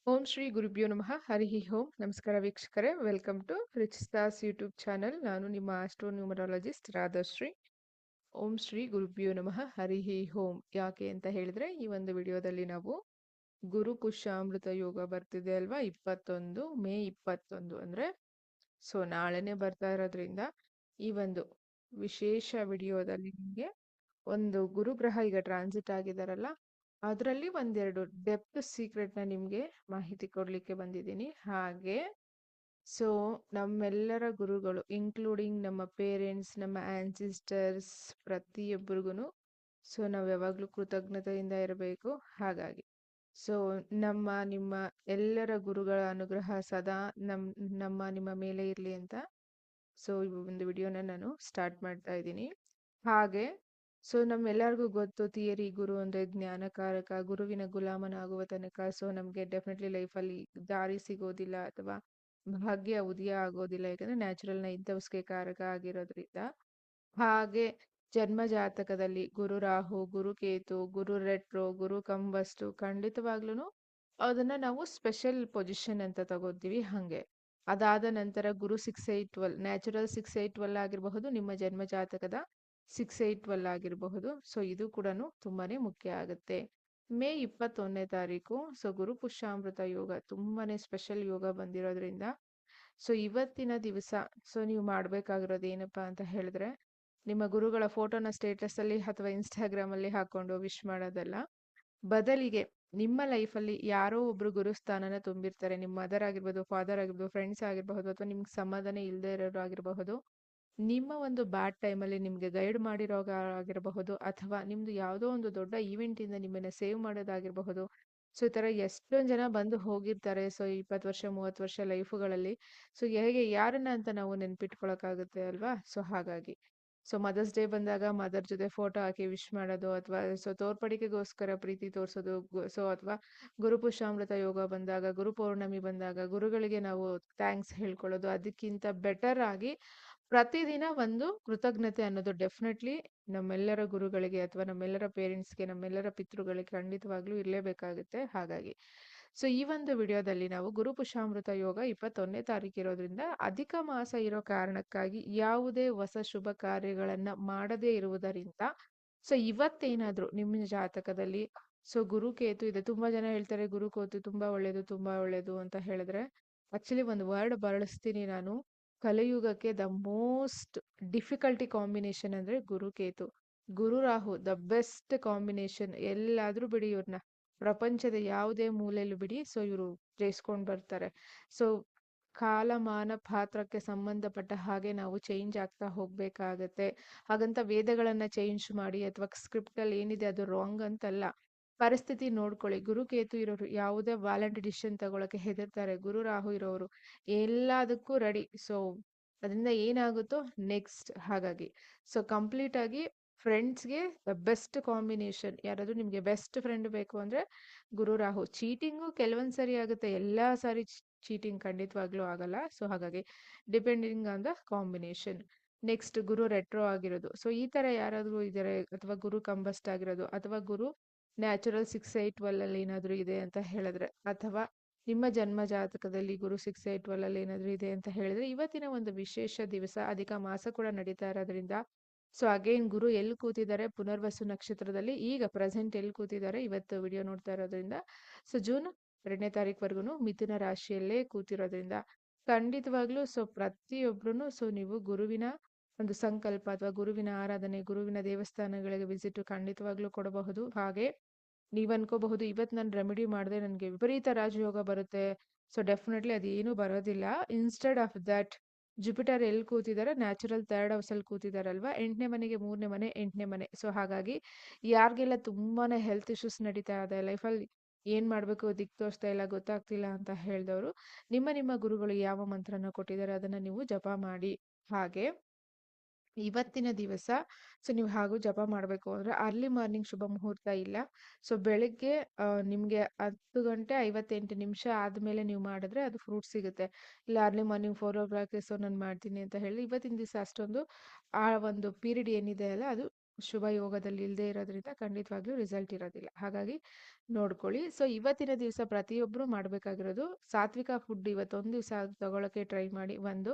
ಓಂ ಶ್ರೀ ಗುರುಭ್ಯೋ ನಮಃ ಹರಿಃ ಓಂ. ನಮಸ್ಕಾರ ವೀಕ್ಷಕರೇ, welcome to Rich Stars YouTube channel. ನಾನು ನಿಮ್ಮ ಆಸ್ಟ್ರೋ ನ್ಯೂಮರಾಲಜಿಸ್ಟ್ ರಾಧಶ್ರೀ. ಓಂ ಶ್ರೀ ಗುರುಭ್ಯೋ ನಮಃ ಹರಿಃ ಓಂ. ಯಾಕೆ ಅಂತ ಹೇಳಿದ್ರೆ, ಈ ಒಂದು ವಿಡಿಯೋದಲ್ಲಿ ನಾವು ಗುರು ಪುಷ್ಯಾಮೃತ ಯೋಗ ಬರ್ತಿದೆ ಅಲ್ವಾ, 21 ಮೇ 21 ಅಂದ್ರೆ ನಾಳೆನೆ ಬರ್ತಾ ಇರೋದ್ರಿಂದ ಈ ಒಂದು ವಿಶೇಷ ವಿಡಿಯೋದಲ್ಲಿ ನಿಮಗೆ ಒಂದು ಗುರುಗ್ರಹ ಈಗ ಟ್ರಾನ್ಸಿಟ್ ಆಗಿದಾರಲ್ಲ, ಅದರಲ್ಲಿ ಒಂದೆರಡು ಡೆಪ್ತ್ ಸೀಕ್ರೆಟ್ನ ನಿಮಗೆ ಮಾಹಿತಿ ಕೊಡ್ಲಿಕ್ಕೆ ಬಂದಿದ್ದೀನಿ. ಹಾಗೆ ಸೊ ನಮ್ಮೆಲ್ಲರ ಗುರುಗಳು ಇನ್ಕ್ಲೂಡಿಂಗ್ ನಮ್ಮ ಪೇರೆಂಟ್ಸ್, ನಮ್ಮ ಆನ್ಸಿಸ್ಟರ್ಸ್, ಪ್ರತಿಯೊಬ್ಬರಿಗೂ ನಾವು ಯಾವಾಗಲೂ ಕೃತಜ್ಞತೆಯಿಂದ ಇರಬೇಕು. ಹಾಗಾಗಿ ಸೊ ನಿಮ್ಮ ಎಲ್ಲರ ಗುರುಗಳ ಅನುಗ್ರಹ ಸದಾ ನಿಮ್ಮ ಮೇಲೆ ಇರಲಿ ಅಂತ ಈ ಒಂದು ವಿಡಿಯೋನ ನಾನು ಸ್ಟಾರ್ಟ್ ಮಾಡ್ತಾ ಇದ್ದೀನಿ. ಹಾಗೆ ನಮ್ಮೆಲ್ಲರಿಗೂ ಗೊತ್ತು, ಥಿಯರಿ ಗುರು ಅಂದ್ರೆ ಜ್ಞಾನಕಾರಕ, ಗುರುವಿನ ಗುಲಾಮನಾಗುವ ತನಕ ನಮ್ಗೆ ಡೆಫಿನೆಟ್ಲಿ ಲೈಫಲ್ಲಿ ದಾರಿ ಸಿಗೋದಿಲ್ಲ ಅಥವಾ ಭಾಗ್ಯ ಉದಯ ಆಗೋದಿಲ್ಲ. ಯಾಕಂದ್ರೆ ನ್ಯಾಚುರಲ್ ನ ಇಂಥವಸ್ಗೆ ಕಾರಕ ಆಗಿರೋದ್ರಿಂದ. ಹಾಗೆ ಜನ್ಮ ಜಾತಕದಲ್ಲಿ ಗುರು ರಾಹು, ಗುರು ಕೇತು, ಗುರು ರೆಟ್ರೋ, ಗುರು ಕಂಬಸ್ಟು ಖಂಡಿತವಾಗ್ಲೂ ಅದನ್ನ ನಾವು ಸ್ಪೆಷಲ್ ಪೊಸಿಷನ್ ಅಂತ ತಗೋತೀವಿ. ಹಂಗೆ ಅದಾದ ನಂತರ ಗುರು 6-8-12 ನ್ಯಾಚುರಲ್ 6-8-12 ಆಗಿರಬಹುದು, ನಿಮ್ಮ ಜನ್ಮ ಜಾತಕದ 6-8-12 ಆಗಿರಬಹುದು. ಇದು ಕೂಡ ತುಂಬಾನೇ ಮುಖ್ಯ ಆಗುತ್ತೆ. ಮೇ 21ನೇ ತಾರೀಕು ಗುರು ಪುಷ್ಯಾಮೃತ ಯೋಗ ತುಂಬಾನೇ ಸ್ಪೆಷಲ್ ಯೋಗ ಬಂದಿರೋದ್ರಿಂದ ಇವತ್ತಿನ ದಿವಸ ನೀವು ಮಾಡ್ಬೇಕಾಗಿರೋದು ಏನಪ್ಪಾ ಅಂತ ಹೇಳಿದ್ರೆ, ನಿಮ್ಮ ಗುರುಗಳ ಫೋಟೋನ ಸ್ಟೇಟಸ್ ಅಲ್ಲಿ ಅಥವಾ ಇನ್ಸ್ಟಾಗ್ರಾಮ್ ಅಲ್ಲಿ ಹಾಕೊಂಡು ವಿಶ್ ಮಾಡೋದಲ್ಲ, ಬದಲಿಗೆ ನಿಮ್ಮ ಲೈಫಲ್ಲಿ ಯಾರೋ ಒಬ್ರು ಗುರುಸ್ಥಾನನ ತುಂಬಿರ್ತಾರೆ. ನಿಮ್ಮ ಮದರ್ ಆಗಿರ್ಬೋದು, ಫಾದರ್ ಆಗಿರ್ಬೋದು, ಫ್ರೆಂಡ್ಸ್ ಆಗಿರಬಹುದು, ಅಥವಾ ನಿಮ್ಗೆ ಸಮಾಧಾನ ಇಲ್ಲದೆ ಇರೋರು ಆಗಿರಬಹುದು, ನಿಮ್ಮ ಒಂದು ಬ್ಯಾಡ್ ಟೈಮಲ್ಲಿ ನಿಮ್ಗೆ ಗೈಡ್ ಮಾಡಿರೋ ಆಗಿರಬಹುದು, ಅಥವಾ ನಿಮ್ದು ಯಾವುದೋ ಒಂದು ದೊಡ್ಡ ಈವೆಂಟ್ ಇಂದ ನಿಮ್ಮನ್ನ ಸೇವ್ ಮಾಡೋದಾಗಿರಬಹುದು. ಈ ತರ ಎಷ್ಟೊಂದು ಜನ ಬಂದು ಹೋಗಿರ್ತಾರೆ 20 ವರ್ಷ 30 ವರ್ಷ ಲೈಫುಗಳಲ್ಲಿ. ಹೇಗೆ ಯಾರನ್ನ ಅಂತ ನಾವು ನೆನ್ಪಿಟ್ಕೊಳಕ್ಕಾಗುತ್ತೆ ಅಲ್ವಾ? ಹಾಗಾಗಿ ಮದರ್ಸ್ ಡೇ ಬಂದಾಗ ಮದರ್ ಜೊತೆ ಫೋಟೋ ಹಾಕಿ ವಿಶ್ ಮಾಡೋದು, ಅಥವಾ ತೋರ್ಪಡಿಕೆಗೋಸ್ಕರ ಪ್ರೀತಿ ತೋರಿಸೋದು. ಅಥವಾ ಗುರು ಪುಷ್ಯಾಮೃತ ಯೋಗ ಬಂದಾಗ, ಗುರು ಪೌರ್ಣಮಿ ಬಂದಾಗ ಗುರುಗಳಿಗೆ ನಾವು ಥ್ಯಾಂಕ್ಸ್ ಹೇಳ್ಕೊಳ್ಳೋದು. ಅದಕ್ಕಿಂತ ಬೆಟರ್ ಆಗಿ ಪ್ರತಿದಿನ ಒಂದು ಕೃತಜ್ಞತೆ ಅನ್ನೋದು ಡೆಫಿನೆಟ್ಲಿ ನಮ್ಮೆಲ್ಲರ ಗುರುಗಳಿಗೆ ಅಥವಾ ನಮ್ಮೆಲ್ಲರ ಪೇರೆಂಟ್ಸ್ಗೆ, ನಮ್ಮೆಲ್ಲರ ಪಿತೃಗಳಿಗೆ ಖಂಡಿತವಾಗ್ಲೂ ಇರಲೇಬೇಕಾಗುತ್ತೆ. ಹಾಗಾಗಿ ಈ ಒಂದು ವಿಡಿಯೋದಲ್ಲಿ ನಾವು ಗುರು ಪುಷ್ಯಾಮೃತ ಯೋಗ 21ನೇ ತಾರೀಕು ಇರೋದ್ರಿಂದ, ಅಧಿಕ ಮಾಸ ಇರೋ ಕಾರಣಕ್ಕಾಗಿ ಯಾವುದೇ ಹೊಸ ಶುಭ ಕಾರ್ಯಗಳನ್ನ ಮಾಡದೇ ಇರುವುದರಿಂದ ಇವತ್ತೇನಾದ್ರೂ ನಿಮ್ಮ ಜಾತಕದಲ್ಲಿ ಗುರು ಕೇತು ಇದೆ. ತುಂಬಾ ಜನ ಹೇಳ್ತಾರೆ ಗುರು ಕೇತು ತುಂಬಾ ಒಳ್ಳೇದು ಅಂತ ಹೇಳಿದ್ರೆ, ಆಕ್ಚುಲಿ ಒಂದು ವರ್ಡ್ ಬಳಸ್ತೀನಿ ನಾನು. ಕಲಿಯುಗಕ್ಕೆ ದ ಮೋಸ್ಟ್ ಡಿಫಿಕಲ್ಟಿ ಕಾಂಬಿನೇಷನ್ ಅಂದ್ರೆ ಗುರು ಕೇತು. ಗುರು ರಾಹು ದ ಬೆಸ್ಟ್ ಕಾಂಬಿನೇಷನ್. ಎಲ್ಲಾದ್ರೂ ಬಿಡಿ ಇವ್ರನ್ನ, ಪ್ರಪಂಚದ ಯಾವುದೇ ಮೂಲೆಯಲ್ಲೂ ಬಿಡಿ, ಇವರು ಜಯಿಸ್ಕೊಂಡ್ ಬರ್ತಾರೆ. ಕಾಲಮಾನ ಪಾತ್ರಕ್ಕೆ ಸಂಬಂಧಪಟ್ಟ ಹಾಗೆ ನಾವು ಚೇಂಜ್ ಆಗ್ತಾ ಹೋಗ್ಬೇಕಾಗತ್ತೆ. ಹಾಗಂತ ವೇದಗಳನ್ನ ಚೇಂಜ್ ಮಾಡಿ ಅಥವಾ ಸ್ಕ್ರಿಪ್ಟ್ ಅಲ್ಲಿ ಏನಿದೆ ಅದು ರಾಂಗ್ ಅಂತಲ್ಲ. ಪರಿಸ್ಥಿತಿ ನೋಡ್ಕೊಳ್ಳಿ. ಗುರು ಕೇತು ಇರೋರು ಯಾವುದೇ ವ್ಯಾಲೆಂಟ್ ಡಿಸಿಷನ್ ತಗೊಳಕ್ಕೆ ಹೆದರ್ತಾರೆ. ಗುರು ರಾಹು ಇರೋರು ಎಲ್ಲದಕ್ಕೂ ರೆಡಿ. ಅದರಿಂದ ಏನಾಗುತ್ತೋ ನೆಕ್ಸ್ಟ್. ಹಾಗಾಗಿ ಕಂಪ್ಲೀಟ್ ಆಗಿ ಫ್ರೆಂಡ್ಸ್ಗೆ ಬೆಸ್ಟ್ ಕಾಂಬಿನೇಷನ್. ಯಾರಾದ್ರೂ ನಿಮ್ಗೆ ಬೆಸ್ಟ್ ಫ್ರೆಂಡ್ ಬೇಕು ಅಂದ್ರೆ ಗುರು ರಾಹು. ಚೀಟಿಂಗು ಕೆಲವೊಂದ್ ಸರಿ ಆಗುತ್ತೆ, ಎಲ್ಲಾ ಸಾರಿ ಚೀಟಿಂಗ್ ಖಂಡಿತವಾಗ್ಲೂ ಆಗಲ್ಲ. ಹಾಗಾಗಿ depending on the combination. Next Guru retro ಆಗಿರೋದು. ಈ ತರ ಯಾರಾದ್ರೂ ಇದಾರೆ, ಅಥವಾ ಗುರು ಕಂಬಸ್ಟ್ ಆಗಿರೋದು, ಅಥವಾ ಗುರು ನ್ಯಾಚುರಲ್ 6-8-12 ಅಲ್ಲಿ ಏನಾದ್ರೂ ಇದೆ ಅಂತ ಹೇಳಿದ್ರೆ, ಅಥವಾ ನಿಮ್ಮ ಜನ್ಮ ಜಾತಕದಲ್ಲಿ ಗುರು 6-8-12 ಅಲ್ಲಿ ಏನಾದ್ರೂ ಇದೆ ಅಂತ ಹೇಳಿದ್ರೆ, ಇವತ್ತಿನ ಒಂದು ವಿಶೇಷ ದಿವಸ. ಅಧಿಕ ಮಾಸ ಕೂಡ ನಡೀತಾ ಇರೋದ್ರಿಂದ ಅಗೇನ್ ಗುರು ಎಲ್ಲಿ ಕೂತಿದ್ದಾರೆ, ಪುನರ್ವಸು ನಕ್ಷತ್ರದಲ್ಲಿ ಈಗ ಪ್ರೆಸೆಂಟ್ ಎಲ್ಲಿ ಕೂತಿದ್ದಾರೆ ಇವತ್ತು ವಿಡಿಯೋ ನೋಡ್ತಾ ಇರೋದ್ರಿಂದ, ಜೂನ್ 2ನೇ ತಾರೀಕುವರೆಗೂ ಮಿಥುನ ರಾಶಿಯಲ್ಲೇ ಕೂತಿರೋದ್ರಿಂದ ಖಂಡಿತವಾಗ್ಲೂ ಪ್ರತಿಯೊಬ್ರು ನೀವು ಗುರುವಿನ ಒಂದು ಸಂಕಲ್ಪ ಅಥವಾ ಗುರುವಿನ ಆರಾಧನೆ, ಗುರುವಿನ ದೇವಸ್ಥಾನಗಳಿಗೆ ವಿಸಿಟ್ ಖಂಡಿತವಾಗ್ಲೂ ಕೊಡಬಹುದು. ಹಾಗೆ ನೀವ್ ಅನ್ಕೋಬಹುದು, ಇವತ್ತು ನಾನು ರೆಮಿಡಿ ಮಾಡಿದೆ ನನಗೆ ವಿಪರೀತ ರಾಜಯೋಗ ಬರುತ್ತೆ. ಡೆಫಿನೆಟ್ಲಿ ಅದೇನು ಬರೋದಿಲ್ಲ. ಇನ್ಸ್ಟೆಡ್ ಆಫ್ ದಟ್, ಜುಪಿಟರ್ ಎಲ್ಲಿ ಕೂತಿದ್ದಾರೆ, ನ್ಯಾಚುರಲ್ 3rd ಹೌಸ್ ಅಲ್ಲಿ ಕೂತಿದಾರಲ್ವಾ, 8ನೇ ಮನೆಗೆ 3ನೇ ಮನೆ 8ನೇ ಮನೆ. ಹಾಗಾಗಿ ಯಾರಿಗೆಲ್ಲ ತುಂಬಾನೇ ಹೆಲ್ತ್ ಇಶ್ಯೂಸ್ ನಡೀತಾ ಇದೆ, ಲೈಫಲ್ಲಿ ಏನ್ ಮಾಡ್ಬೇಕು ದಿಕ್ ತೋರಿಸ್ತಾ ಇಲ್ಲ, ಗೊತ್ತಾಗ್ತಿಲ್ಲ ಅಂತ ಹೇಳಿದವರು, ನಿಮ್ಮ ಗುರುಗಳು ಯಾವ ಮಂತ್ರನ ಕೊಟ್ಟಿದ್ದಾರೆ ಅದನ್ನ ನೀವು ಜಪ ಮಾಡಿ. ಹಾಗೆ ಇವತ್ತಿನ ದಿವಸ ನೀವು ಹಾಗೂ ಜಪ ಮಾಡ್ಬೇಕು ಅಂದ್ರೆ ಅರ್ಲಿ ಮಾರ್ನಿಂಗ್ ಶುಭ ಮುಹೂರ್ತ ಇಲ್ಲ. ಬೆಳಿಗ್ಗೆ ನಿಮ್ಗೆ 10:58 ಆದ್ಮೇಲೆ ನೀವು ಮಾಡಿದ್ರೆ ಅದು ಫ್ರೂಟ್ ಸಿಗುತ್ತೆ. ಇಲ್ಲ ಅರ್ಲಿ ಮಾರ್ನಿಂಗ್ 4 o'clock ನಾನು ಮಾಡ್ತೀನಿ ಅಂತ ಹೇಳಿ ಇವತ್ತಿನ ದಿವಸ ಅಷ್ಟೊಂದು ಆ ಒಂದು ಪೀರಿಯಡ್ ಏನಿದೆ ಅಲ್ಲ ಅದು ಶುಭ ಯೋಗದಲ್ಲಿ ಇಲ್ಲದೆ ಇರೋದ್ರಿಂದ ಖಂಡಿತವಾಗ್ಲೂ ರಿಸಲ್ಟ್ ಇರೋದಿಲ್ಲ. ಹಾಗಾಗಿ ನೋಡ್ಕೊಳ್ಳಿ. ಸೊ ಇವತ್ತಿನ ದಿವಸ ಪ್ರತಿಯೊಬ್ಬರು ಮಾಡಬೇಕಾಗಿರೋದು ಸಾತ್ವಿಕ ಫುಡ್ ಇವತ್ತೊಂದು ದಿವಸ ತಗೊಳ್ಳೋಕೆ ಟ್ರೈ ಮಾಡಿ ಒಂದು.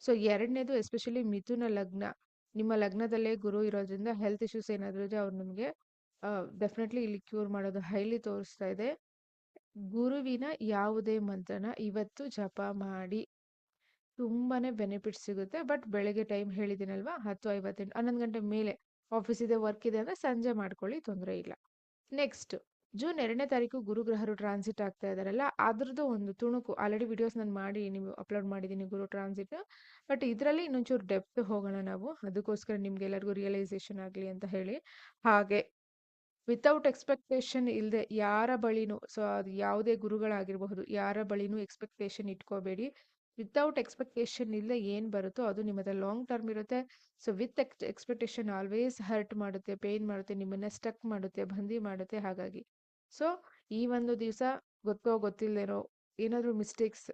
ಸೊ ಎರಡನೇದು ಎಸ್ಪೆಷಲಿ ಮಿಥುನ ಲಗ್ನ, ನಿಮ್ಮ ಲಗ್ನದಲ್ಲೇ ಗುರು ಇರೋದ್ರಿಂದ ಹೆಲ್ತ್ ಇಶ್ಯೂಸ್ ಏನಾದರೂ ಇದ್ರೆ ಅವ್ರು ನಿಮಗೆ ಡೆಫಿನೆಟ್ಲಿ ಇಲ್ಲಿ ಕ್ಯೂರ್ ಮಾಡೋದು ಹೈಲಿ ತೋರಿಸ್ತಾ ಇದೆ. ಗುರುವಿನ ಯಾವುದೇ ಮಂತ್ರನ ಇವತ್ತು ಜಪ ಮಾಡಿ, ತುಂಬಾನೇ ಬೆನಿಫಿಟ್ ಸಿಗುತ್ತೆ. ಬಟ್ ಬೆಳಗ್ಗೆ ಟೈಮ್ ಹೇಳಿದ್ದೀನಲ್ವಾ, 10:58 11 ಗಂಟೆ ಮೇಲೆ ಆಫೀಸ್ ಇದೆ, ವರ್ಕ್ ಇದೆ ಅಂದ್ರೆ ಸಂಜೆ ಮಾಡ್ಕೊಳ್ಳಿ, ತೊಂದರೆ ಇಲ್ಲ. ನೆಕ್ಸ್ಟ್ ಜೂನ್ 2ನೇ ತಾರೀಕು ಗುರುಗ್ರಹರು ಟ್ರಾನ್ಸಿಟ್ ಆಗ್ತಾ ಇದಾರಲ್ಲ, ಅದ್ರದ್ದು ಒಂದು ತುಣುಕು ಆಲ್ರೆಡಿ ವಿಡಿಯೋಸ್ ನಾನು ಮಾಡಿ ನೀವು ಅಪ್ಲೋಡ್ ಮಾಡಿದ್ದೀನಿ ಗುರು ಟ್ರಾನ್ಸಿಟ್. ಬಟ್ ಇದರಲ್ಲಿ ಇನ್ನೊಂಚೂರು ಡೆಪ್ತ್ ಹೋಗೋಣ ನಾವು, ಅದಕ್ಕೋಸ್ಕರ ನಿಮ್ಗೆಲ್ಲರಿಗೂ ರಿಯಲೈಸೇಷನ್ ಆಗಲಿ ಅಂತ ಹೇಳಿ. ಹಾಗೆ ವಿತೌಟ್ ಎಕ್ಸ್ಪೆಕ್ಟೇಷನ್ ಇಲ್ಲದೆ ಯಾರ ಬಳಿನೂ, ಸೊ ಅದು ಯಾವುದೇ ಗುರುಗಳಾಗಿರಬಹುದು, ಯಾರ ಬಳಿನೂ ಎಕ್ಸ್ಪೆಕ್ಟೇಷನ್ ಇಟ್ಕೋಬೇಡಿ. ವಿತೌಟ್ ಎಕ್ಸ್ಪೆಕ್ಟೇಷನ್ ಇಲ್ಲದೆ ಏನು ಬರುತ್ತೋ ಅದು ನಿಮ್ಮದ ಲಾಂಗ್ ಟರ್ಮ್ ಇರುತ್ತೆ. So with expectation always hurt ಮಾಡುತ್ತೆ, ಪೇನ್ ಮಾಡುತ್ತೆ, ನಿಮ್ಮನ್ನ ಸ್ಟಕ್ ಮಾಡುತ್ತೆ, ಬಂದಿ ಮಾಡುತ್ತೆ. ಹಾಗಾಗಿ ಸೊ ಈ ಒಂದು ದಿವಸ ಗೊತ್ತೋ ಗೊತ್ತಿಲ್ಲದೇನೋ ಏನಾದರೂ ಮಿಸ್ಟೇಕ್ಸ್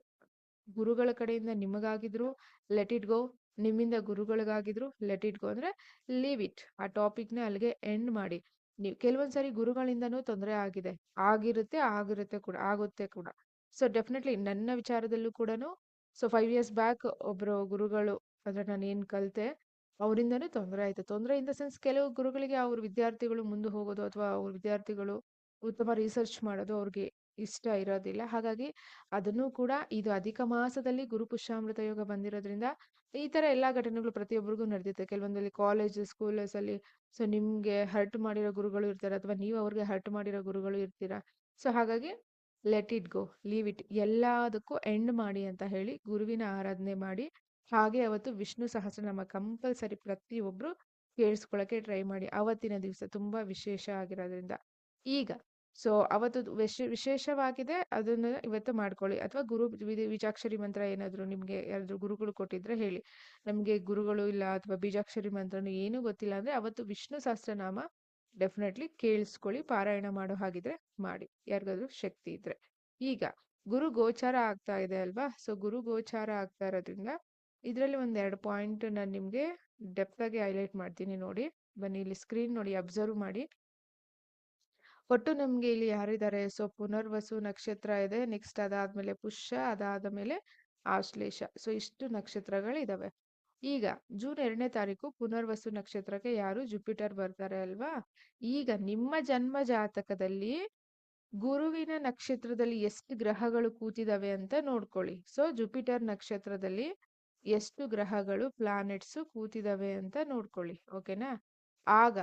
ಗುರುಗಳ ಕಡೆಯಿಂದ ನಿಮಗಾಗಿದ್ರು ಲೆಟ್ ಇಟ್ ಗೋ, ನಿಮ್ಮಿಂದ ಗುರುಗಳಿಗಾಗಿದ್ರು ಲೆಟ್ ಇಟ್ ಗೋ. ಅಂದ್ರೆ ಲೀವ್ ಇಟ್, ಆ ಟಾಪಿಕ್ನ ಅಲ್ಲಿಗೆ ಎಂಡ್ ಮಾಡಿ. ನೀವು ಕೆಲವೊಂದ್ಸರಿ ಗುರುಗಳಿಂದನೂ ತೊಂದರೆ ಆಗಿದೆ, ಆಗಿರುತ್ತೆ ಕೂಡ, ಆಗುತ್ತೆ ಕೂಡ. ಸೊ ಡೆಫಿನೆಟ್ಲಿ ನನ್ನ ವಿಚಾರದಲ್ಲೂ ಕೂಡ, ಸೊ 5 years ಬ್ಯಾಕ್ ಒಬ್ರು ಗುರುಗಳು, ಅಂದ್ರೆ ನಾನು ಏನ್ ಕಲಿತೆ ಅವರಿಂದನೂ ತೊಂದರೆ ಆಯ್ತು. ತೊಂದರೆ ಇನ್ ದ ಸೆನ್ಸ್, ಕೆಲವು ಗುರುಗಳಿಗೆ ಅವ್ರ ವಿದ್ಯಾರ್ಥಿಗಳು ಮುಂದೆ ಹೋಗೋದು ಅಥವಾ ಅವ್ರ ವಿದ್ಯಾರ್ಥಿಗಳು ಉತ್ತಮ ರಿಸರ್ಚ್ ಮಾಡೋದು ಅವ್ರಿಗೆ ಇಷ್ಟ ಇರೋದಿಲ್ಲ. ಹಾಗಾಗಿ ಅದನ್ನು ಕೂಡ, ಇದು ಅಧಿಕ ಮಾಸದಲ್ಲಿ ಗುರು ಪುಷ್ಯಾಮೃತ ಯೋಗ ಬಂದಿರೋದ್ರಿಂದ ಈ ತರ ಎಲ್ಲಾ ಘಟನೆಗಳು ಪ್ರತಿಯೊಬ್ಬರಿಗೂ ನಡೆದಿರುತ್ತೆ. ಕೆಲವೊಂದಲ್ಲಿ ಕಾಲೇಜ್ ಸ್ಕೂಲಸ್ ಅಲ್ಲಿ ಸೊ ನಿಮ್ಗೆ ಹರ್ಟ್ ಮಾಡಿರೋ ಗುರುಗಳು ಇರ್ತಾರೆ, ಅಥವಾ ನೀವು ಅವ್ರಿಗೆ ಹರ್ಟ್ ಮಾಡಿರೋ ಗುರುಗಳು ಇರ್ತೀರಾ. ಸೊ ಹಾಗಾಗಿ let it go, leave it, ಎಲ್ಲದಕ್ಕೂ ಎಂಡ್ ಮಾಡಿ ಅಂತ ಹೇಳಿ ಗುರುವಿನ ಆರಾಧನೆ ಮಾಡಿ. ಹಾಗೆ ಅವತ್ತು ವಿಷ್ಣು ಸಹಸ್ರನಾಮ ಕಂಪಲ್ಸರಿ ಪ್ರತಿಯೊಬ್ರು ಕೇಳಿಸ್ಕೊಳಕ್ಕೆ ಟ್ರೈ ಮಾಡಿ. ಅವತ್ತಿನ ದಿವಸ ತುಂಬಾ ವಿಶೇಷ ಆಗಿರೋದ್ರಿಂದ. ಈಗ ಸೊ ಅವತ್ತು ವಿಶೇಷವಾಗಿದೆ, ಅದನ್ನ ಇವತ್ತು ಮಾಡ್ಕೊಳ್ಳಿ. ಅಥವಾ ಗುರು ಬೀಜಾಕ್ಷರಿ ಮಂತ್ರ ಏನಾದ್ರು ನಿಮ್ಗೆ ಯಾರಾದ್ರೂ ಗುರುಗಳು ಕೊಟ್ಟಿದ್ರೆ ಹೇಳಿ. ನಮ್ಗೆ ಗುರುಗಳು ಇಲ್ಲ ಅಥವಾ ಬೀಜಾಕ್ಷರಿ ಮಂತ್ರನು ಏನೂ ಗೊತ್ತಿಲ್ಲ ಅಂದ್ರೆ ಅವತ್ತು ವಿಷ್ಣು ಸಹಸ್ರನಾಮ ಡೆಫಿನೆಟ್ಲಿ ಕೇಳಿಸ್ಕೊಳ್ಳಿ. ಪಾರಾಯಣ ಮಾಡೋ ಹಾಗಿದ್ರೆ ಮಾಡಿ, ಯಾರಿಗಾದ್ರೂ ಶಕ್ತಿ ಇದ್ರೆ. ಈಗ ಗುರು ಗೋಚಾರ ಆಗ್ತಾ ಇದೆ ಅಲ್ವಾ, ಸೊ ಗುರು ಗೋಚಾರ ಆಗ್ತಾ ಇರೋದ್ರಿಂದ ಇದರಲ್ಲಿ ಒಂದೆರಡು ಪಾಯಿಂಟ್ ನಾನು ನಿಮ್ಗೆ ಡೆಪ್ತ್ ಆಗಿ ಹೈಲೈಟ್ ಮಾಡ್ತೀನಿ. ನೋಡಿ ಬನ್ನಿ, ಇಲ್ಲಿ ಸ್ಕ್ರೀನ್ ನೋಡಿ, ಅಬ್ಸರ್ವ್ ಮಾಡಿ. ಒಟ್ಟು ನಮ್ಗೆ ಇಲ್ಲಿ ಯಾರಿದ್ದಾರೆ, ಸೊ ಪುನರ್ವಸು ನಕ್ಷತ್ರ ಇದೆ, ನೆಕ್ಸ್ಟ್ ಅದಾದ್ಮೇಲೆ ಪುಷ್ಯ, ಅದಾದ ಮೇಲೆ ಆಶ್ಲೇಷ. ಸೊ ಇಷ್ಟು ನಕ್ಷತ್ರಗಳಿದಾವೆ. ಈಗ ಜೂನ್ 2ನೇ ತಾರೀಕು ಪುನರ್ವಸು ನಕ್ಷತ್ರಕ್ಕೆ ಯಾರು, ಜುಪಿಟರ್ ಬರ್ತಾರೆ ಅಲ್ವಾ. ಈಗ ನಿಮ್ಮ ಜನ್ಮ ಜಾತಕದಲ್ಲಿ ಗುರುವಿನ ನಕ್ಷತ್ರದಲ್ಲಿ ಎಷ್ಟು ಗ್ರಹಗಳು ಕೂತಿದಾವೆ ಅಂತ ನೋಡ್ಕೊಳ್ಳಿ. ಸೊ ಜುಪಿಟರ್ ನಕ್ಷತ್ರದಲ್ಲಿ ಎಷ್ಟು ಗ್ರಹಗಳು, ಪ್ಲಾನೆಟ್ಸ್ ಕೂತಿದಾವೆ ಅಂತ ನೋಡ್ಕೊಳ್ಳಿ. ಓಕೆನಾ. ಆಗ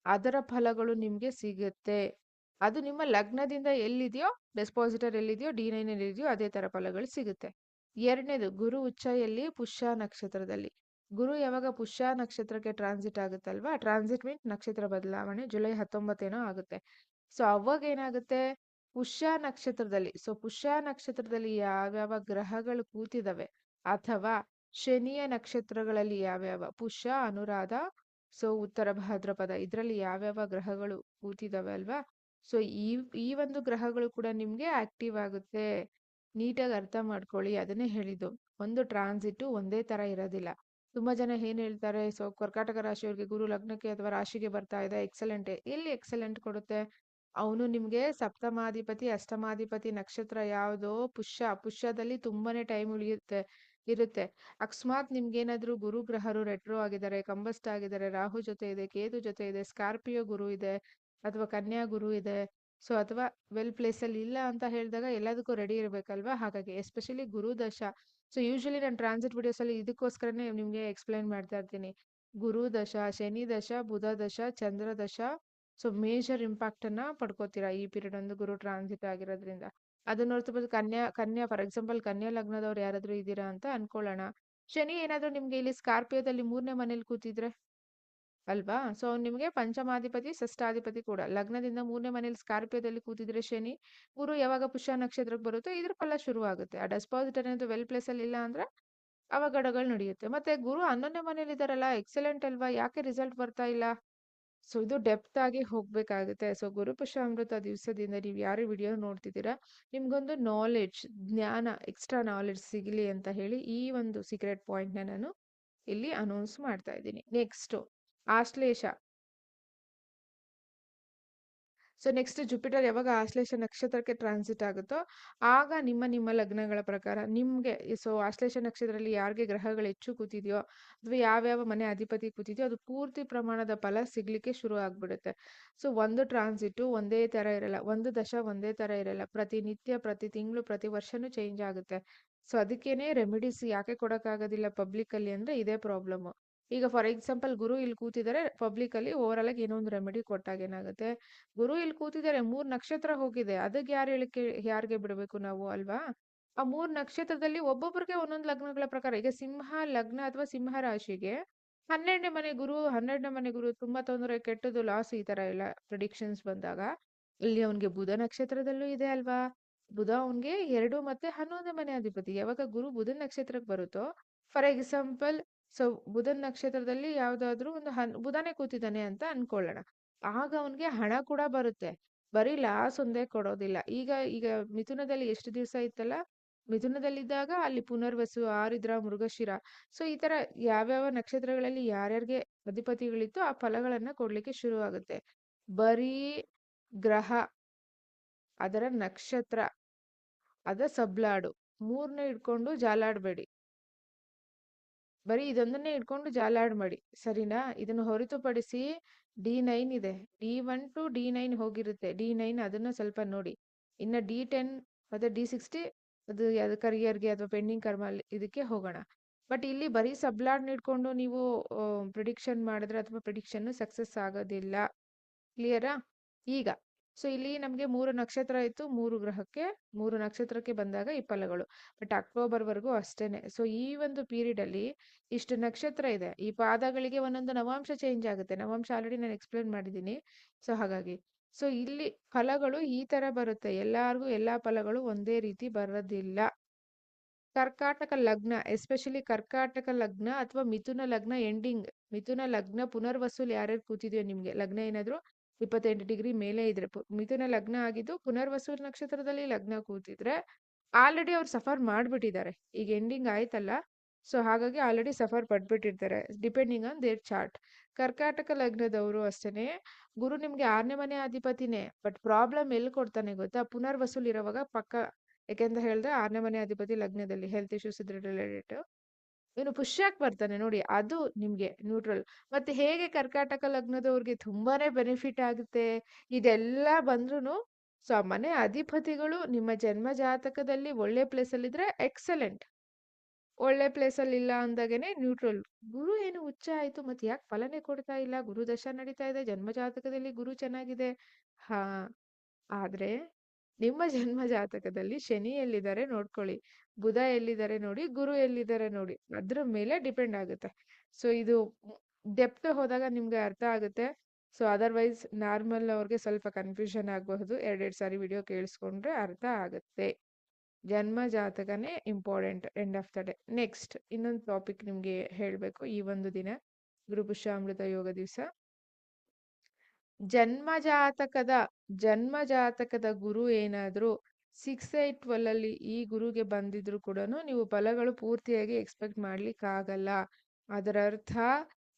ಅದರ ಫಲಗಳು ನಿಮ್ಗೆ ಸಿಗುತ್ತೆ. ಅದು ನಿಮ್ಮ ಲಗ್ನದಿಂದ ಎಲ್ಲಿದೆಯೋ, ಡೆಸ್ಪಾಸಿಟರ್ ಎಲ್ಲಿದೆಯೋ, D9 ಎಲ್ಲಿದೆಯೋ ಅದೇ ತರ ಫಲಗಳು ಸಿಗುತ್ತೆ. ಎರಡನೇದು, ಗುರು ಉಚ್ಚಯಲ್ಲಿ ಪುಷ್ಯ ನಕ್ಷತ್ರದಲ್ಲಿ. ಗುರು ಯಾವಾಗ ಪುಷ್ಯ ನಕ್ಷತ್ರಕ್ಕೆ ಟ್ರಾನ್ಸಿಟ್ ಆಗುತ್ತಲ್ವಾ, ಟ್ರಾನ್ಸಿಟ್ ಮೀನ್ಸ್ ನಕ್ಷತ್ರ ಬದಲಾವಣೆ, ಜುಲೈ 19 ಆಗುತ್ತೆ. ಸೊ ಅವಾಗ ಏನಾಗುತ್ತೆ, ಪುಷ್ಯ ನಕ್ಷತ್ರದಲ್ಲಿ, ಸೊ ಪುಷ್ಯ ನಕ್ಷತ್ರದಲ್ಲಿ ಯಾವ್ಯಾವ ಗ್ರಹಗಳು ಕೂತಿದಾವೆ, ಅಥವಾ ಶನಿಯ ನಕ್ಷತ್ರಗಳಲ್ಲಿ ಯಾವ್ಯಾವ, ಪುಷ್ಯ, ಅನುರಾಧ, ಸೊ ಉತ್ತರ ಭಾದ್ರಪದ, ಇದರಲ್ಲಿ ಯಾವ್ಯಾವ ಗ್ರಹಗಳು ಕೂತಿದಾವೆ ಅಲ್ವಾ. ಸೊ ಈ ಒಂದು ಗ್ರಹಗಳು ಕೂಡ ನಿಮ್ಗೆ ಆಕ್ಟಿವ್ ಆಗುತ್ತೆ. ನೀಟಾಗಿ ಅರ್ಥ ಮಾಡ್ಕೊಳ್ಳಿ, ಅದನ್ನೇ ಹೇಳಿದ್ದು. ಒಂದು ಟ್ರಾನ್ಸಿಟ್ ಒಂದೇ ತರ ಇರೋದಿಲ್ಲ. ತುಂಬಾ ಜನ ಏನ್ ಹೇಳ್ತಾರೆ, ಸೊ ಕರ್ಕಾಟಕ ರಾಶಿಯವ್ರಿಗೆ ಗುರು ಲಗ್ನಕ್ಕೆ ಅಥವಾ ರಾಶಿಗೆ ಬರ್ತಾ ಇದೆ, ಎಕ್ಸಲೆಂಟ್. ಎಲ್ಲಿ ಎಕ್ಸಲೆಂಟ್ ಕೊಡುತ್ತೆ, ಅವನು ನಿಮ್ಗೆ ಸಪ್ತಮಾಧಿಪತಿ ಅಷ್ಟಮಾಧಿಪತಿ ನಕ್ಷತ್ರ ಯಾವ್ದೋ ಪುಷ್ಯದಲ್ಲಿ ತುಂಬಾನೇ ಟೈಮ್ ಇರುತ್ತೆ. ಅಕಸ್ಮಾತ್ ನಿಮ್ಗೇನಾದ್ರೂ ಗುರು ಗ್ರಹರು ರೆಟ್ರೋ ಆಗಿದ್ದಾರೆ, ಕಂಬಸ್ಟ್ ಆಗಿದ್ದಾರೆ, ರಾಹು ಜೊತೆ ಇದೆ, ಕೇತು ಜೊತೆ ಇದೆ, ಸ್ಕಾರ್ಪಿಯೋ ಗುರು ಇದೆ, ಅಥವಾ ಕನ್ಯಾ ಗುರು ಇದೆ, ಸೊ ಅಥವಾ ವೆಲ್ ಪ್ಲೇಸ್ ಅಲ್ಲಿ ಇಲ್ಲ ಅಂತ ಹೇಳಿದಾಗ ಎಲ್ಲದಕ್ಕೂ ರೆಡಿ ಇರ್ಬೇಕಲ್ವಾ. ಹಾಗಾಗಿ ಎಸ್ಪೆಷಲಿ ಗುರು ದಶ, ಸೊ ಯೂಶಲಿ ನಾನು ಟ್ರಾನ್ಸಿಟ್ ವಿಡಿಯೋಸ್ ಅಲ್ಲಿ ಇದಕ್ಕೋಸ್ಕರನೇ ನಿಮ್ಗೆ ಎಕ್ಸ್ಪ್ಲೈನ್ ಮಾಡ್ತಾ ಇರ್ತೀನಿ. ಗುರು ದಶ, ಶನಿ ದಶ, ಬುಧ ದಶ, ಚಂದ್ರ ದಶ, ಸೊ ಮೇಜರ್ ಇಂಪ್ಯಾಕ್ಟ್ ಅನ್ನ ಪಡ್ಕೋತೀರಾ ಈ ಪೀರಿಯಡ್ ಒಂದು ಗುರು ಟ್ರಾನ್ಸಿಟ್ ಆಗಿರೋದ್ರಿಂದ. ಅದನ್ನ ಹೊರತುಪಡಿಸಿ ಕನ್ಯಾ ಫಾರ್ ಎಕ್ಸಾಂಪಲ್ ಕನ್ಯಾ ಲಗ್ನದವ್ರು ಯಾರಾದ್ರೂ ಇದ್ದೀರಾ ಅಂತ ಅನ್ಕೊಳ್ಳೋಣ. ಶನಿ ಏನಾದ್ರೂ ನಿಮ್ಗೆ ಇಲ್ಲಿ ಸ್ಕಾರ್ಪಿಯೋದಲ್ಲಿ 3ನೇ ಮನೇಲಿ ಕೂತಿದ್ರೆ ಅಲ್ವಾ, ಸೊ ನಿಮ್ಗೆ ಪಂಚಮಾಧಿಪತಿ ಷಷ್ಠಾಧಿಪತಿ ಕೂಡ, ಲಗ್ನದಿಂದ 3ನೇ ಮನೇಲಿ ಸ್ಕಾರ್ಪಿಯೋದಲ್ಲಿ ಕೂತಿದ್ರೆ ಶನಿ, ಗುರು ಯಾವಾಗ ಪುಷ್ಯ ನಕ್ಷತ್ರಕ್ಕೆ ಬರುತ್ತೋ ಇದ್ರ ಫಲ ಶುರು ಆಗುತ್ತೆ. ಆ ಡೆಸ್ಪಾಸಿಟರ್ ಏನಾದ್ರು ವೆಲ್ ಪ್ಲೇಸ್ ಅಲ್ಲಿ ಇಲ್ಲ ಅಂದ್ರೆ ಅವಘಡಗಳು ನಡೆಯುತ್ತೆ. ಮತ್ತೆ ಗುರು 11ನೇ ಮನೇಲಿ ಇದಾರಲ್ಲ, ಎಕ್ಸಲೆಂಟ್ ಅಲ್ವಾ, ಯಾಕೆ ರಿಸಲ್ಟ್ ಬರ್ತಾ ಇಲ್ಲ. ಸೊ ಇದು ಡೆಪ್ತ್ ಆಗಿ ಹೋಗ್ಬೇಕಾಗುತ್ತೆ. ಸೊ ಗುರುಪುಷ್ಪಾಮೃತ ದಿವಸದಿಂದ ನೀವು ಯಾರು ವಿಡಿಯೋ ನೋಡ್ತಿದ್ದೀರಾ, ನಿಮ್ಗೊಂದು ನಾಲೆಡ್ಜ್, ಜ್ಞಾನ, ಎಕ್ಸ್ಟ್ರಾ ನಾಲೆಡ್ಜ್ ಸಿಗಲಿ ಅಂತ ಹೇಳಿ ಈ ಒಂದು ಸೀಕ್ರೆಟ್ ಪಾಯಿಂಟ್ನ ನಾನು ಇಲ್ಲಿ ಅನೌನ್ಸ್ ಮಾಡ್ತಾ ಇದ್ದೀನಿ. Next Ashlesha. So next Jupiter ಯಾವಾಗ ಆಶ್ಲೇಷ ನಕ್ಷತ್ರಕ್ಕೆ ಟ್ರಾನ್ಸಿಟ್ ಆಗುತ್ತೋ ಆಗ ನಿಮ್ಮ ಲಗ್ನಗಳ ಪ್ರಕಾರ ನಿಮ್ಗೆ ಆಶ್ಲೇಷ ನಕ್ಷತ್ರದಲ್ಲಿ ಯಾರಿಗೆ ಗ್ರಹಗಳು ಹೆಚ್ಚು ಕೂತಿದೆಯೋ ಅಥವಾ ಯಾವ್ಯಾವ ಮನೆ ಅಧಿಪತಿ ಕೂತಿದೆಯೋ ಅದು ಪೂರ್ತಿ ಪ್ರಮಾಣದ ಫಲ ಸಿಗ್ಲಿಕ್ಕೆ ಶುರು ಆಗ್ಬಿಡುತ್ತೆ. ಸೊ ಒಂದು ಟ್ರಾನ್ಸಿಟ್ ಒಂದೇ ತರ ಇರಲ್ಲ, ಒಂದು ದಶ ಒಂದೇ ತರ ಇರಲ್ಲ, ಪ್ರತಿನಿತ್ಯ ಪ್ರತಿ ತಿಂಗಳು ಪ್ರತಿ ವರ್ಷನೂ ಚೇಂಜ್ ಆಗುತ್ತೆ. ಸೊ ಅದಕ್ಕೇನೆ ರೆಮಿಡೀಸ್ ಯಾಕೆ ಕೊಡಕ್ಕಾಗೋದಿಲ್ಲ ಪಬ್ಲಿಕ್ ಅಲ್ಲಿ ಅಂದ್ರೆ ಇದೇ ಪ್ರಾಬ್ಲಮ್. ಈಗ ಫಾರ್ ಎಕ್ಸಾಂಪಲ್ ಗುರು ಇಲ್ಲಿ ಕೂತಿದ್ದಾರೆ ಪಬ್ಲಿಕ್ ಅಲ್ಲಿ ಓವರ್ ಆಗಿ ಏನೋ ಒಂದು ರೆಮಿಡಿ ಕೊಟ್ಟಾಗ ಏನಾಗುತ್ತೆ, ಗುರು ಇಲ್ಲಿ ಕೂತಿದ್ದಾರೆ 3 ನಕ್ಷತ್ರ ಹೋಗಿದೆ, ಅದಕ್ಕೆ ಯಾರಿಗೆ ಬಿಡಬೇಕು ನಾವು ಅಲ್ವಾ? ಆ 3 ನಕ್ಷತ್ರದಲ್ಲಿ ಒಬ್ಬೊಬ್ರಿಗೆ ಒಂದೊಂದು ಲಗ್ನಗಳ ಪ್ರಕಾರ. ಈಗ ಸಿಂಹ ಲಗ್ನ ಅಥವಾ ಸಿಂಹ ರಾಶಿಗೆ 12ನೇ ಮನೆ ಗುರು ತುಂಬಾ ತೊಂದರೆ, ಕೆಟ್ಟದ್ದು, ಲಾಸ್, ಈ ತರ ಎಲ್ಲ ಪ್ರಿಡಿಕ್ಷನ್ಸ್ ಬಂದಾಗ ಇಲ್ಲಿ ಅವನ್ಗೆ ಬುಧ ನಕ್ಷತ್ರದಲ್ಲೂ ಇದೆ ಅಲ್ವಾ? ಬುಧ ಅವನ್ಗೆ 2 ಮತ್ತೆ 11ನೇ ಮನೆ ಅಧಿಪತಿ. ಯಾವಾಗ ಗುರು ಬುಧನ್ ನಕ್ಷತ್ರಕ್ಕೆ ಬರುತ್ತೋ, ಫಾರ್ ಎಕ್ಸಾಂಪಲ್, ಸೊ ಬುಧನ್ ನಕ್ಷತ್ರದಲ್ಲಿ ಯಾವ್ದಾದ್ರು ಒಂದು ಬುಧನೇ ಕೂತಿದ್ದಾನೆ ಅಂತ ಅನ್ಕೊಳ್ಳೋಣ. ಆಗ ಅವನ್ಗೆ ಹಣ ಕೂಡ ಬರುತ್ತೆ, ಬರೀ ಲಾಸ್ ಒಂದೇ ಕೊಡೋದಿಲ್ಲ. ಈಗ ಈಗ ಮಿಥುನದಲ್ಲಿ ಎಷ್ಟು ದಿವಸ ಇತ್ತಲ್ಲ, ಮಿಥುನದಲ್ಲಿದ್ದಾಗ ಅಲ್ಲಿ ಪುನರ್ವಸು, ಆರಿದ್ರ, ಮೃಗಶಿರ, ಸೊ ಈ ತರ ಯಾವ್ಯಾವ ನಕ್ಷತ್ರಗಳಲ್ಲಿ ಯಾರ್ಯಾರಿಗೆ ಅಧಿಪತಿಗಳಿತ್ತು ಆ ಫಲಗಳನ್ನ ಕೊಡ್ಲಿಕ್ಕೆ ಶುರು ಆಗುತ್ತೆ. ಬರೀ ಗ್ರಹ, ಅದರ ನಕ್ಷತ್ರ, ಅದ ಸಬ್ಲಾಡು, ಮೂರನೇ ಇಟ್ಕೊಂಡು ಜಾಲಾಡ್ಬೇಡಿ. ಬರೀ ಇದೊಂದನ್ನೇ ಇಟ್ಕೊಂಡು ಜಾಲಾಡ್ ಸರಿನಾ? ಇದನ್ನು ಹೊರತುಪಡಿಸಿ D9 ಇದೆ, D1 to D9 ಹೋಗಿರುತ್ತೆ. D9 ಅದನ್ನ ಸ್ವಲ್ಪ ನೋಡಿ. ಇನ್ನ D10 ಮತ್ತೆ D60 ಅದು ಯಾವ್ದು ಕರಿಯರ್ಗೆ ಅಥವಾ ಪೆಂಡಿಂಗ್ ಕರ್ಮ ಇದಕ್ಕೆ ಹೋಗೋಣ. ಬಟ್ ಇಲ್ಲಿ ಬರೀ ಸಬ್ಲಾಡ್ ಇಟ್ಕೊಂಡು ನೀವು ಪ್ರಿಡಿಕ್ಷನ್ ಮಾಡಿದ್ರೆ ಅಥವಾ ಪ್ರಿಡಿಕ್ಷನ್ ಸಕ್ಸಸ್ ಆಗೋದಿಲ್ಲ. ಕ್ಲಿಯರಾ? ಈಗ ಸೊ ಇಲ್ಲಿ ನಮ್ಗೆ 3 ನಕ್ಷತ್ರ ಇತ್ತು, 3 ನಕ್ಷತ್ರಕ್ಕೆ ಬಂದಾಗ ಈ ಫಲಗಳು. ಬಟ್ ಅಕ್ಟೋಬರ್ ವರೆಗೂ ಅಷ್ಟೇನೆ. ಸೊ ಈ ಒಂದು ಪೀರಿಯಡ್ ಅಲ್ಲಿ ಇಷ್ಟು ನಕ್ಷತ್ರ ಇದೆ, ಈ ಪಾದಗಳಿಗೆ ಒಂದೊಂದು ನವಾಂಶ ಚೇಂಜ್ ಆಗುತ್ತೆ. ನವಾಂಶ ಆಲ್ರೆಡಿ ನಾನು ಎಕ್ಸ್ಪ್ಲೇನ್ ಮಾಡಿದ್ದೀನಿ. ಸೊ ಹಾಗಾಗಿ ಸೊ ಇಲ್ಲಿ ಫಲಗಳು ಈ ತರ ಬರುತ್ತೆ, ಎಲ್ಲಾರ್ಗೂ ಎಲ್ಲಾ ಫಲಗಳು ಒಂದೇ ರೀತಿ ಬರೋದಿಲ್ಲ. ಕರ್ಕಾಟಕ ಲಗ್ನ, ಎಸ್ಪೆಷಲಿ ಕರ್ಕಾಟಕ ಲಗ್ನ ಅಥವಾ ಮಿಥುನ ಲಗ್ನ ಎಂಡಿಂಗ್, ಮಿಥುನ ಲಗ್ನ ಪುನರ್ವಸುಲ್ ಯಾರ್ಯಾರು ಕೂತಿದೆಯೋ ನಿಮ್ಗೆ ಲಗ್ನ ಏನಾದ್ರು 28 ಡಿಗ್ರಿ ಮೇಲೆ ಇದ್ರೆ, ಮಿಥುನ ಲಗ್ನ ಆಗಿದ್ದು ಪುನರ್ವಸು ನಕ್ಷತ್ರದಲ್ಲಿ ಲಗ್ನ ಕೂತಿದ್ರೆ ಆಲ್ರೆಡಿ ಅವ್ರು ಸಫರ್ ಮಾಡ್ಬಿಟ್ಟಿದ್ದಾರೆ. ಈಗ ಎಂಡಿಂಗ್ ಆಯ್ತಲ್ಲ, ಸೊ ಹಾಗಾಗಿ ಆಲ್ರೆಡಿ ಸಫರ್ ಪಡ್ಬಿಟ್ಟಿರ್ತಾರೆ ಡಿಪೆಂಡಿಂಗ್ ಆನ್ ದೇರ್ ಚಾರ್ಟ್. ಕರ್ಕಾಟಕ ಲಗ್ನದವರು ಅಷ್ಟೇನೆ, ಗುರು ನಿಮ್ಗೆ 6ನೇ ಮನೆ ಅಧಿಪತಿನೇ, ಬಟ್ ಪ್ರಾಬ್ಲಮ್ ಎಲ್ಲಿ ಕೊಡ್ತಾನೆ ಗೊತ್ತಾ? ಪುನರ್ವಸೂಲ್ ಇರೋವಾಗ ಪಕ್ಕ. ಯಾಕೆಂತ ಹೇಳಿದ್ರೆ 6ನೇ ಮನೆ ಅಧಿಪತಿ ಲಗ್ನದಲ್ಲಿ ಹೆಲ್ತ್ ಇಶ್ಯೂಸ್ ಇದ್ರೆ ರಿಲೇಟೆಡ್ ಇವನು ಪುಷ್ಯಾಕ್ ಬರ್ತಾನೆ ನೋಡಿ, ಅದು ನಿಮ್ಗೆ ನ್ಯೂಟ್ರಲ್. ಮತ್ತೆ ಹೇಗೆ ಕರ್ಕಾಟಕ ಲಗ್ನದವ್ರಿಗೆ ತುಂಬಾನೇ ಬೆನಿಫಿಟ್ ಆಗುತ್ತೆ ಇದೆಲ್ಲ ಬಂದ್ರೂ, ಸೊ ಆ ಮನೆ ಅಧಿಪತಿಗಳು ನಿಮ್ಮ ಜನ್ಮ ಜಾತಕದಲ್ಲಿ ಒಳ್ಳೆ ಪ್ಲೇಸ್ ಅಲ್ಲಿ ಇದ್ರೆ ಎಕ್ಸಲೆಂಟ್, ಒಳ್ಳೆ ಪ್ಲೇಸ್ ಅಲ್ಲಿ ಇಲ್ಲ ಅಂದಾಗೇನೆ ನ್ಯೂಟ್ರಲ್. ಗುರು ಏನು ಉಚ್ಚ ಆಯ್ತು, ಮತ್ತೆ ಯಾಕೆ ಫಲನೇ ಕೊಡ್ತಾ ಇಲ್ಲ? ಗುರು ದಶ ನಡೀತಾ ಇದೆ, ಜನ್ಮ ಜಾತಕದಲ್ಲಿ ಗುರು ಚೆನ್ನಾಗಿದೆ. ಹಾ, ಆದ್ರೆ ನಿಮ್ಮ ಜನ್ಮ ಜಾತಕದಲ್ಲಿ ಶನಿ ಎಲ್ಲಿದ್ದಾರೆ ನೋಡ್ಕೊಳ್ಳಿ, ಬುಧ ಎಲ್ಲಿದ್ದಾರೆ ನೋಡಿ, ಗುರು ಎಲ್ಲಿದ್ದಾರೆ ನೋಡಿ, ಅದ್ರ ಮೇಲೆ ಡಿಪೆಂಡ್ ಆಗುತ್ತೆ. ಸೊ ಇದು ಡೆಪ್ತ್ ಹೋದಾಗ ನಿಮ್ಗೆ ಅರ್ಥ ಆಗುತ್ತೆ. ಸೊ ಅದರ್ವೈಸ್ ನಾರ್ಮಲ್ ಅವ್ರಿಗೆ ಸ್ವಲ್ಪ ಕನ್ಫ್ಯೂಷನ್ ಆಗಬಹುದು, 2 ಸಾರಿ ವಿಡಿಯೋ ಕೇಳಿಸ್ಕೊಂಡ್ರೆ ಅರ್ಥ ಆಗುತ್ತೆ. ಜನ್ಮ ಜಾತಕನೇ important end of the day. Next ಇನ್ನೊಂದು ಟಾಪಿಕ್ ನಿಮ್ಗೆ ಹೇಳ್ಬೇಕು ಈ ಒಂದು ದಿನ, ಗುರುಪುಷ್ಯಾಮೃತ ಯೋಗ ದಿವಸ. ಜನ್ಮ ಜಾತಕದ ಗುರು ಏನಾದ್ರೂ 6, 8, 12 ಅಲ್ಲಿ ಈ ಗುರುಗೆ ಬಂದಿದ್ರು ಕೂಡ ನೀವು ಫಲಗಳು ಪೂರ್ತಿಯಾಗಿ ಎಕ್ಸ್ಪೆಕ್ಟ್ ಮಾಡ್ಲಿಕ್ಕಾಗಲ್ಲ. ಅದರ ಅರ್ಥ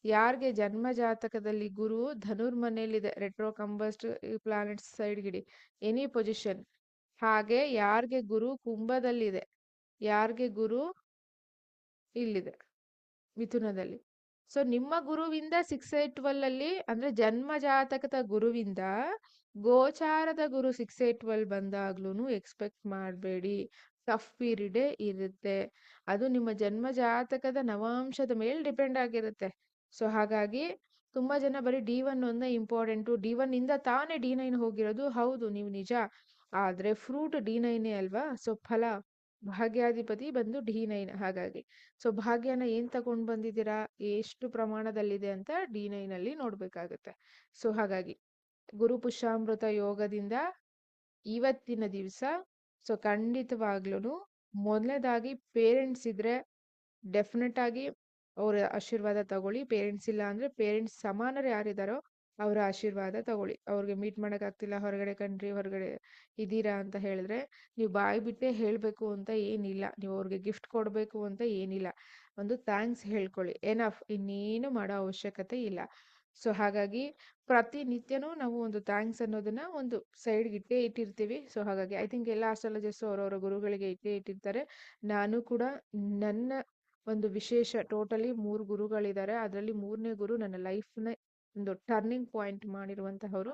ಯಾರಿಗೆ ಜನ್ಮ ಜಾತಕದಲ್ಲಿ ಗುರು ಧನುರ್ಮನೆಯಲ್ಲಿದೆ, ರೆಟ್ರೋ ಕಂಬಸ್ಟ್ ಪ್ಲಾನೆಟ್ಸ್ ಸೈಡ್ ಗಿಡಿ ಎನಿ ಪೊಸಿಷನ್, ಹಾಗೆ ಯಾರಿಗೆ ಗುರು ಕುಂಭದಲ್ಲಿದೆ, ಯಾರಿಗೆ ಗುರು ಇಲ್ಲಿದೆ ಮಿಥುನದಲ್ಲಿ, ಸೊ ನಿಮ್ಮ ಗುರುವಿಂದ 6, 8, 12 ಅಲ್ಲಿ ಅಂದ್ರೆ ಜನ್ಮ ಜಾತಕದ ಗುರುವಿಂದ ಗೋಚಾರದ ಗುರು 6, 8, 12 ಬಂದಾಗ್ಲೂ ಎಕ್ಸ್ಪೆಕ್ಟ್ ಮಾಡಬೇಡಿ, ಟಫ್ ಪೀರಿಯಡ್ ಇರುತ್ತೆ. ಅದು ನಿಮ್ಮ ಜನ್ಮ ಜಾತಕದ ನವಾಂಶದ ಮೇಲೆ ಡಿಪೆಂಡ್ ಆಗಿರುತ್ತೆ. ಸೊ ಹಾಗಾಗಿ ತುಂಬಾ ಜನ ಬರೀ D1 ಒಂದೇ ಇಂಪಾರ್ಟೆಂಟು, D1 ಇಂದ ತಾನೇ D9 ಹೋಗಿರೋದು, ಹೌದು ನೀವು ನಿಜ, ಆದ್ರೆ ಫ್ರೂಟ್ D9 ಅಲ್ವಾ? ಸೊ ಫಲ ಭಾಗ್ಯಾಧಿಪತಿ ಬಂದು D9, ಹಾಗಾಗಿ ಸೊ ಭಾಗ್ಯನ ಏನ್ ತಗೊಂಡ್ ಬಂದಿದ್ದೀರಾ, ಎಷ್ಟು ಪ್ರಮಾಣದಲ್ಲಿದೆ ಅಂತ D9 ಅಲ್ಲಿ ನೋಡ್ಬೇಕಾಗುತ್ತೆ. ಸೊ ಹಾಗಾಗಿ ಗುರು ಪುಷ್ಯಾಮೃತ ಯೋಗದಿಂದ ಇವತ್ತಿನ ದಿವಸ ಸೊ ಖಂಡಿತವಾಗ್ಲೂ ಮೊದಲನೇದಾಗಿ ಪೇರೆಂಟ್ಸ್ ಇದ್ರೆ ಡೆಫಿನೆಟ್ ಆಗಿ ಅವರ ಆಶೀರ್ವಾದ ತಗೊಳ್ಳಿ. ಪೇರೆಂಟ್ಸ್ ಇಲ್ಲ ಅಂದ್ರೆ ಪೇರೆಂಟ್ಸ್ ಸಮಾನರು ಯಾರಿದಾರೋ ಅವರ ಆಶೀರ್ವಾದ ತಗೊಳ್ಳಿ. ಅವ್ರಿಗೆ ಮೀಟ್ ಮಾಡಕ್ ಆಗ್ತಿಲ್ಲ, ಹೊರಗಡೆ ಕಂಟ್ರಿ ಹೊರಗಡೆ ಇದ್ದೀರಾ ಅಂತ ಹೇಳಿದ್ರೆ ನೀವು ಬಾಯಿ ಬಿಟ್ಟೆ ಹೇಳ್ಬೇಕು ಅಂತ ಏನಿಲ್ಲ, ನೀವು ಅವ್ರಿಗೆ ಗಿಫ್ಟ್ ಕೊಡ್ಬೇಕು ಅಂತ ಏನಿಲ್ಲ, ಒಂದು ಥ್ಯಾಂಕ್ಸ್ ಹೇಳ್ಕೊಳ್ಳಿ, ಎನಫ್, ಇನ್ನೇನು ಮಾಡೋ ಅವಶ್ಯಕತೆ ಇಲ್ಲ. ಸೊ ಹಾಗಾಗಿ ಪ್ರತಿನಿತ್ಯನೂ ನಾವು ಒಂದು ಥ್ಯಾಂಕ್ಸ್ ಅನ್ನೋದನ್ನ ಒಂದು ಸೈಡ್ಗೆ ಇಟ್ಟೇ ಇಟ್ಟಿರ್ತೀವಿ. ಸೊ ಹಾಗಾಗಿ ಐ ಥಿಂಕ್ ಎಲ್ಲ ಆಸ್ಟ್ರಾಲಜಿಸ್ಟ್ ಅವರವರ ಗುರುಗಳಿಗೆ ಇಟ್ಟೇ ಇಟ್ಟಿರ್ತಾರೆ. ನಾನು ಕೂಡ ನನ್ನ ಒಂದು ವಿಶೇಷ ಟೋಟಲಿ 3 ಗುರುಗಳಿದ್ದಾರೆ. ಅದರಲ್ಲಿ 3ನೇ ಗುರು ನನ್ನ ಲೈಫ್‌ನ ಒಂದು ಟರ್ನಿಂಗ್ ಪಾಯಿಂಟ್ ಮಾಡಿರುವಂತಹವರು.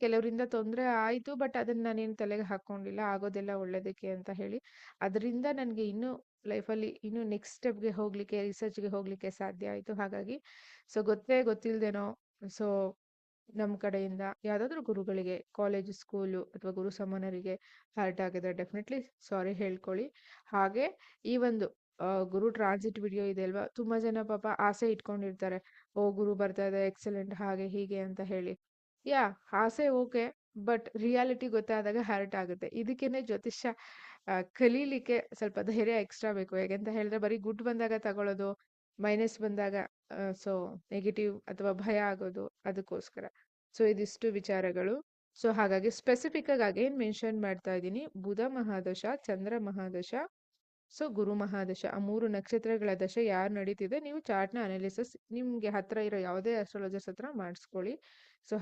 ಕೆಲವರಿಂದ ತೊಂದರೆ ಆಯ್ತು. ಬಟ್ ಅದನ್ನ ನಾನೇನು ತಲೆಗೆ ಹಾಕೊಂಡಿಲ್ಲ. ಆಗೋದೆಲ್ಲ ಒಳ್ಳೇದಕ್ಕೆ ಅಂತ ಹೇಳಿ. ಅದರಿಂದ ನನಗೆ ಇನ್ನೂ ಲೈಫಲ್ಲಿ ಇನ್ನೂ ನೆಕ್ಸ್ಟ್ ಸ್ಟೆಪ್‌ಗೆ ಹೋಗ್ಲಿಕ್ಕೆ, ರಿಸರ್ಚ್‌ಗೆ ಹೋಗ್ಲಿಕ್ಕೆ ಸಾಧ್ಯ ಆಯ್ತು. ಹಾಗಾಗಿ ಸೊ ಗೊತ್ತೇ ಗೊತ್ತಿಲ್ದೇನೋ ಸೊ ನಮ್ಮ ಕಡೆಯಿಂದ ಯಾವ್ದಾದ್ರು ಗುರುಗಳಿಗೆ ಕಾಲೇಜು, ಸ್ಕೂಲು ಅಥವಾ ಗುರು ಸಮಾನರಿಗೆ ಹರ್ಟ್ ಆಗಿದ್ರೆ ಡೆಫಿನೆಟ್ಲಿ ಸಾರಿ ಹೇಳ್ಕೊಳ್ಳಿ. ಹಾಗೆ ಈ ಒಂದು ಗುರು ಟ್ರಾನ್ಸಿಟ್ ವಿಡಿಯೋ ಇದೆ ಅಲ್ವಾ, ತುಂಬಾ ಜನ ಪಾಪ ಆಸೆ ಇಟ್ಕೊಂಡಿರ್ತಾರೆ. ಓ ಗುರು ಬರ್ತಾ ಇದೆ ಎಕ್ಸಲೆಂಟ್ ಹಾಗೆ ಹೀಗೆ ಅಂತ ಹೇಳಿ. ಯಾ ಆಸೆ ಓಕೆ, ಬಟ್ ರಿಯಾಲಿಟಿ ಗೊತ್ತಾದಾಗ ಹರ್ಟ್ ಆಗುತ್ತೆ. ಇದಕ್ಕೇನೆ ಜ್ಯೋತಿಷ್ಯ ಕಲೀಲಿಕ್ಕೆ ಸ್ವಲ್ಪ ಧೈರ್ಯ ಎಕ್ಸ್ಟ್ರಾ ಬೇಕು. ಯಾಕೆಂತ ಹೇಳಿದ್ರೆ ಬರೀ ಗುಡ್ ಬಂದಾಗ ತಗೊಳ್ಳೋದು, ಮೈನಸ್ ಬಂದಾಗ ಸೊ ನೆಗೆಟಿವ್ ಅಥವಾ ಭಯ ಆಗೋದು ಅದಕ್ಕೋಸ್ಕರ. ಸೊ ಇದಿಷ್ಟು ವಿಚಾರಗಳು. ಸೊ ಹಾಗಾಗಿ ಸ್ಪೆಸಿಫಿಕ್ ಆಗಿ ಅಗೇನ್ ಮೆನ್ಷನ್ ಮಾಡ್ತಾ ಇದ್ದೀನಿ. ಬುಧ ಮಹಾದಶ, ಚಂದ್ರ ಮಹಾದಶ, ಸೊ ಗುರು ಮಹಾದಶ, ಆ 3 ನಕ್ಷತ್ರಗಳ ದಶೆ ಯಾರು ನಡೀತಿದೆ ನೀವು ಚಾರ್ಟ್‌ನ ಅನಾಲಿಸಿಸ್ ನಿಮ್ಗೆ ಹತ್ರ ಇರೋ ಯಾವುದೇ ಅಸ್ಟ್ರಾಲಜರ್ಸ್ ಹತ್ರ ಮಾಡಿಸ್ಕೊಳ್ಳಿ. ಸೊ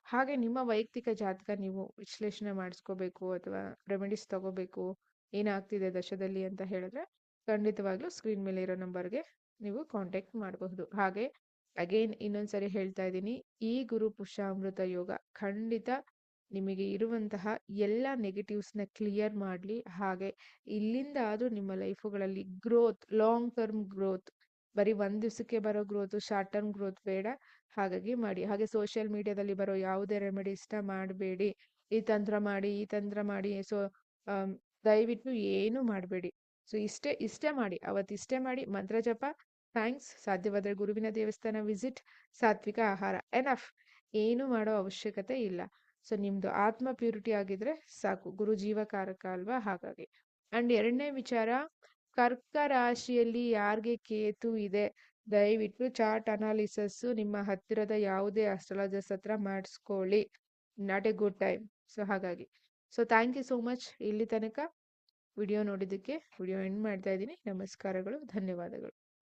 ಹಾಗೆ ನಿಮ್ಮ ವೈಯಕ್ತಿಕ ಜಾತಕ ನೀವು ವಿಶ್ಲೇಷಣೆ ಮಾಡಿಸ್ಕೋಬೇಕು ಅಥವಾ ರೆಮಿಡೀಸ್ ತಗೋಬೇಕು, ಏನಾಗ್ತಿದೆ ದಶದಲ್ಲಿ ಅಂತ ಹೇಳಿದ್ರೆ ಖಂಡಿತವಾಗ್ಲೂ ಸ್ಕ್ರೀನ್ ಮೇಲೆ ಇರೋ ನಂಬರ್ಗೆ ನೀವು ಕಾಂಟ್ಯಾಕ್ಟ್ ಮಾಡಬಹುದು. ಹಾಗೆ ಅಗೇನ್ ಇನ್ನೊಂದ್ಸರಿ ಹೇಳ್ತಾ ಇದ್ದೀನಿ, ಈ ಗುರು ಪುಷ್ಯಾಮೃತ ಯೋಗ ಖಂಡಿತ ನಿಮಗೆ ಇರುವಂತಹ ಎಲ್ಲ ನೆಗೆಟಿವ್ಸ್‌ನ ಕ್ಲಿಯರ್ ಮಾಡಲಿ. ಹಾಗೆ ಇಲ್ಲಿಂದ ಆದ್ರೂ ನಿಮ್ಮ ಲೈಫುಗಳಲ್ಲಿ ಗ್ರೋತ್, ಲಾಂಗ್ ಟರ್ಮ್ ಗ್ರೋತ್, ಬರೀ ಒಂದ್ ದಿವಸಕ್ಕೆ ಬರೋ ಗ್ರೋತ್, ಶಾರ್ಟ್ ಟರ್ಮ್ ಗ್ರೋತ್ ಬೇಡ. ಹಾಗಾಗಿ ಮಾಡಿ. ಹಾಗೆ ಸೋಷಿಯಲ್ ಮೀಡಿಯಾದಲ್ಲಿ ಬರೋ ಯಾವುದೇ ರೆಮಿಡೀಸ್‌ನ ಮಾಡಬೇಡಿ. ಈ ತಂತ್ರ ಮಾಡಿ, ಈ ತಂತ್ರ ಮಾಡಿ. ಸೊ ದಯವಿಟ್ಟು ಏನು ಮಾಡಬೇಡಿ. ಸೊ ಇಷ್ಟೇ ಮಾಡಿ, ಅವತ್ತಿಷ್ಟೇ ಮಾಡಿ. ಮಂತ್ರ ಜಪ, ಥ್ಯಾಂಕ್ಸ್, ಸಾಧ್ಯವಾದರೆ ಗುರುವಿನ ದೇವಸ್ಥಾನ ವಿಸಿಟ್, ಸಾತ್ವಿಕ ಆಹಾರ, ಎನಫ್. ಏನು ಮಾಡೋ ಅವಶ್ಯಕತೆ ಇಲ್ಲ. ಸೊ ನಿಮ್ದು ಆತ್ಮ ಪ್ಯೂರಿಟಿ ಆಗಿದ್ರೆ ಸಾಕು. ಗುರು ಜೀವಕಾರಕ ಅಲ್ವಾ, ಹಾಗಾಗಿ. ಅಂಡ್ 2ನೇ ವಿಚಾರ, ಕರ್ಕ ರಾಶಿಯಲ್ಲಿ ಯಾರಿಗೆ ಕೇತು ಇದೆ ದಯವಿಟ್ಟು ಚಾರ್ಟ್ ಅನಾಲಿಸಿಸ್ ನಿಮ್ಮ ಹತ್ತಿರದ ಯಾವುದೇ ಅಸ್ಟ್ರಾಲಜರ್ಸ್ ಹತ್ರ ಮಾಡಿಸ್ಕೊಳ್ಳಿ. Not a good time. So ಹಾಗಾಗಿ so thank you so much. ಇಲ್ಲಿ ತನಕ ವಿಡಿಯೋ ನೋಡಿದ್ದಕ್ಕೆ ವಿಡಿಯೋ ಎಂಡ್ ಮಾಡ್ತಾ ಇದ್ದೀನಿ. ನಮಸ್ಕಾರಗಳು, ಧನ್ಯವಾದಗಳು.